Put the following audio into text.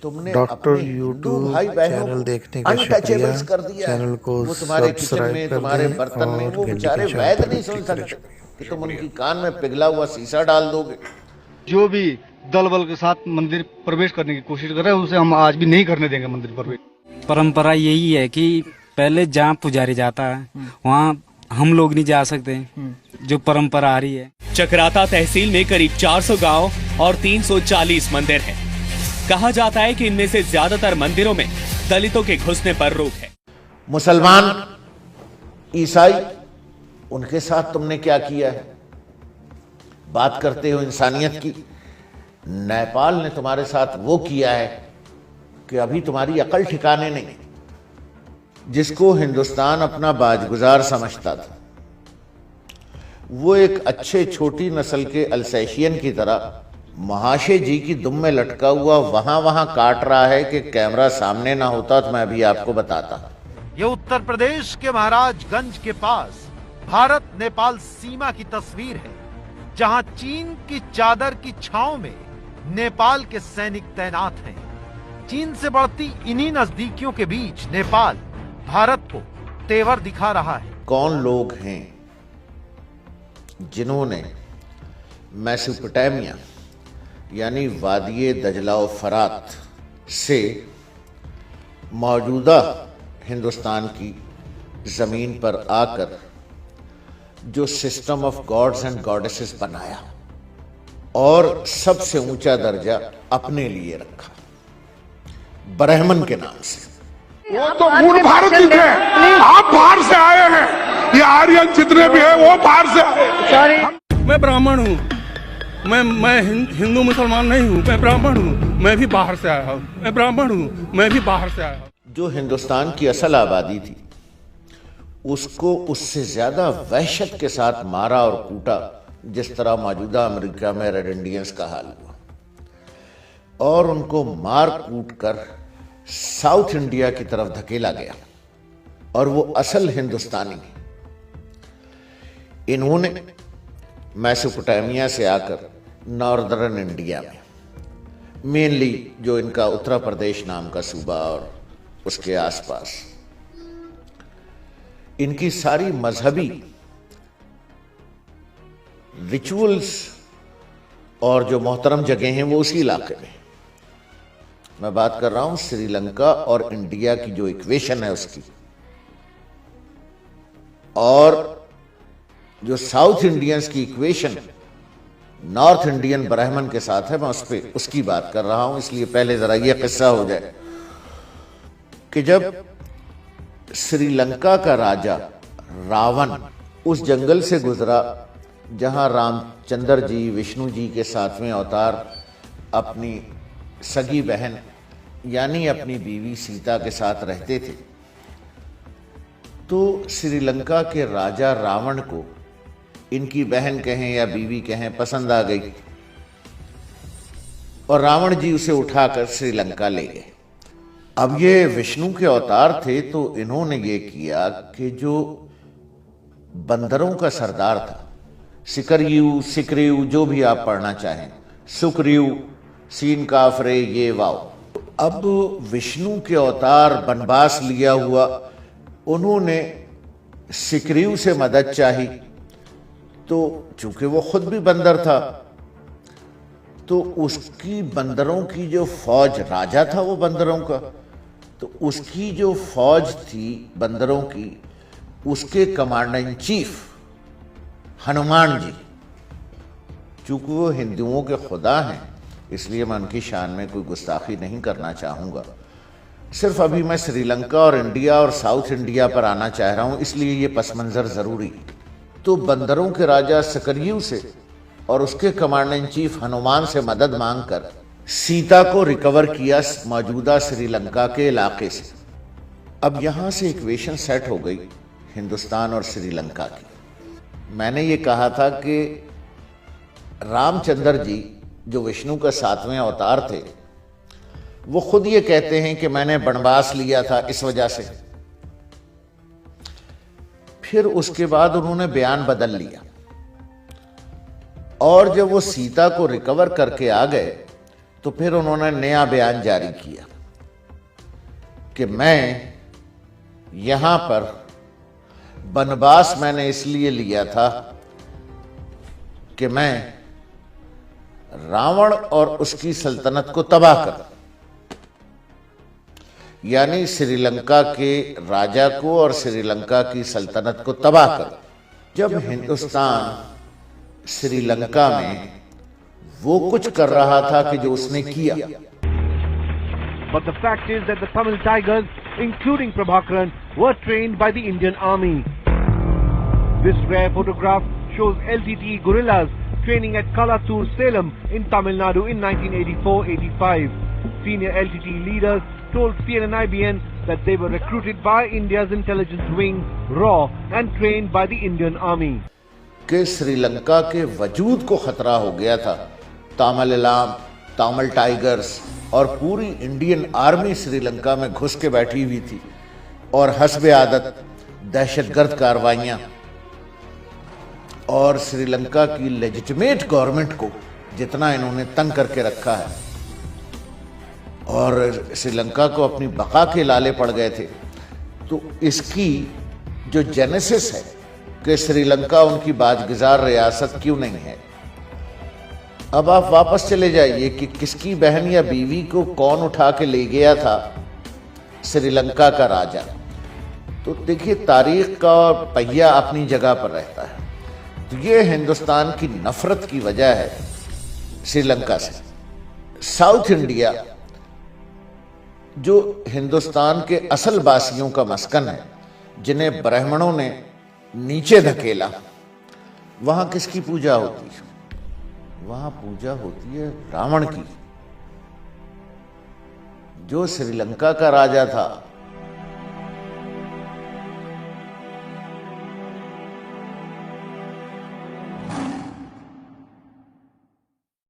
तुमने डॉक्टर अपने हिंदू यूट्यूब भाई बहनों चैनल को देखने का शुक्रिया। अनटचेबल्स कर दिया है। चैनल को वो तुम्हारे किचन सब्सक्राइब में, कर तुम्हारे दें बर्तन में, और वो घंटी बेचारे के निशान वैद पर नहीं भी सुन क्लिक करें। सकते कि तुम उनकी कान में पिघला हुआ शीशा डाल दोगे। जो भी दल बल के साथ मंदिर प्रवेश करने की कोशिश कर रहे हैं उसे हम आज भी नहीं करने देंगे मंदिर प्रवेश। परंपरा यही है कि पहले जहाँ पुजारी जाता है वहाँ हम लोग नहीं जा सकते, जो परंपरा आ रही है। चकराता तहसील में करीब 400 गांव और 340 मंदिर हैं। कहा जाता है कि इनमें से ज्यादातर मंदिरों में दलितों के घुसने पर रोक है। मुसलमान, ईसाई, उनके साथ तुमने क्या किया है? बात करते हो इंसानियत की। नेपाल ने तुम्हारे साथ वो किया है कि अभी तुम्हारी अकल ठिकाने नहीं। जिसको हिंदुस्तान अपना बाजगुजार समझता था, वो एक अच्छे छोटी नस्ल के अल्सैशियन की तरह महाशय जी की दुम में लटका हुआ वहां काट रहा है कि कैमरा सामने ना होता तो मैं अभी आपको बताता। ये उत्तर प्रदेश के महाराजगंज के पास भारत नेपाल सीमा की तस्वीर है, जहां चीन की चादर की छांव में नेपाल के सैनिक तैनात हैं। चीन से बढ़ती इन्हीं नजदीकियों के बीच नेपाल भारत को तेवर दिखा रहा है। कौन लोग हैं जिन्होंने मेसोपोटामिया यानी वादिये दजला व फरात से मौजूदा हिंदुस्तान की जमीन पर आकर जो system of gods and goddesses बनाया और सबसे ऊंचा दर्जा अपने लिए रखा, ब्राह्मण के नाम से। वो तो मूल भारतीय थे, आप बाहर से आए हैं। ये आर्यन जितने भी है वो बाहर से आए हैं। मैं ब्राह्मण हूँ, मैं हिंदू मुसलमान नहीं हूँ, मैं ब्राह्मण हूँ, मैं भी बाहर से आया हूँ। मैं ब्राह्मण हूँ, मैं भी बाहर से आया हूँ। जो हिंदुस्तान की असल आबादी थी उसको उससे ज्यादा वहशत के साथ मारा और कूटा, जिस तरह मौजूदा अमेरिका में रेड इंडियंस का हाल हुआ, और उनको मार कूट कर साउथ इंडिया की तरफ धकेला गया। और वो असल हिंदुस्तानी इन्होंने मेसोपोटामिया से आकर नॉर्दर्न इंडिया में, मेनली जो इनका उत्तर प्रदेश नाम का सूबा और उसके आसपास, इनकी सारी मजहबी रिचुअल्स और जो मोहतरम जगह हैं वो उसी इलाके में। मैं बात कर रहा हूं श्रीलंका और इंडिया की जो इक्वेशन है उसकी, और जो साउथ इंडियंस की इक्वेशन नॉर्थ इंडियन ब्राह्मण के साथ है, मैं उसकी बात कर रहा हूं। इसलिए पहले जरा यह किस्सा हो जाए कि जब श्रीलंका का राजा रावण उस जंगल से गुजरा जहां रामचंद्र जी विष्णु जी के 7वें अवतार अपनी सगी बहन यानी अपनी बीवी सीता के साथ रहते थे, तो श्रीलंका के राजा रावण को इनकी बहन कहें या बीवी कहें पसंद आ गई और रावण जी उसे उठाकर श्रीलंका ले गए। अब ये विष्णु के अवतार थे, तो इन्होंने ये किया कि जो बंदरों का सरदार था, सिकरयू सिकरयू जो भी आप पढ़ना चाहें, सुकरयू सीन काफरे ये वाव, अब विष्णु के अवतार बनवास लिया हुआ, उन्होंने सिकरयू से मदद चाही। तो चूंकि वो खुद भी बंदर था, तो उसकी बंदरों की जो फौज, राजा था वो बंदरों का, तो उसकी जो फौज थी बंदरों की, उसके commander in chief Hanuman ji, चूंकि वो हिंदुओं के खुदा हैं इसलिए मैं उनकी शान में कोई गुस्ताखी नहीं करना चाहूँगा। सिर्फ अभी मैं श्रीलंका और इंडिया और साउथ इंडिया पर आना चाह रहा हूँ, इसलिए ये पस मंज़र ज़रूरी। तो बंदरों के राजा सकरयू से और उसके कमांडर इन चीफ हनुमान से मदद मांगकर सीता को रिकवर किया मौजूदा श्रीलंका के इलाके से। अब यहाँ से इक्वेशन सेट हो गई हिंदुस्तान और श्रीलंका की। मैंने ये कहा था कि रामचंद्र जी जो विष्णु का 7वें अवतार थे, वो खुद ये कहते हैं कि मैंने वनवास लिया था इस वजह से। फिर उसके बाद उन्होंने बयान बदल लिया और जब वो सीता को रिकवर करके आ गए तो फिर उन्होंने नया बयान जारी किया कि मैं यहां पर वनवास मैंने इसलिए लिया था कि मैं रावण और उसकी सल्तनत को तबाह कर, यानी श्रीलंका के राजा को और श्रीलंका की सल्तनत को तबाह कर। जब हिंदुस्तान श्रीलंका में वो कुछ कर रहा था कि जो उसने किया। But the fact is that the Tamil Tigers, including Prabhakaran, were trained by the Indian Army. This rare photograph shows LTTE guerrillas training at Kalatur, Salem in Tamil Nadu in 1984-85. Senior LTTE leaders told CNN-IBN that they were recruited by India's intelligence wing, RAW, and trained by the Indian Army. कि श्रीलंका के वजूद को खतरा हो गया था। Tamil tigers और पूरी इंडियन आर्मी श्रीलंका में घुस के बैठी हुई थी और हस्बे आदत दहशतगर्द कार्रवाइयां और श्रीलंका की लेजिटिमेट गवर्नमेंट को जितना इन्होंने तंग करके रखा है और श्रीलंका को अपनी बका के लाले पड़ गए थे। तो इसकी जो जेनेसिस है कि श्रीलंका उनकी बाजगुजार रियासत क्यों नहीं है। अब आप वापस चले जाइए कि किसकी बहन या बीवी को कौन उठा के ले गया था श्रीलंका का राजा। तो देखिए तारीख का पहिया अपनी जगह पर रहता है। तो ये हिंदुस्तान की नफरत की वजह है श्रीलंका से। साउथ इंडिया जो हिंदुस्तान के असल वासियों का मस्कन है, जिन्हें ब्राह्मणों ने नीचे धकेला, वहां किसकी पूजा होती है? वहां पूजा होती है रावण की। जो श्रीलंका का राजा था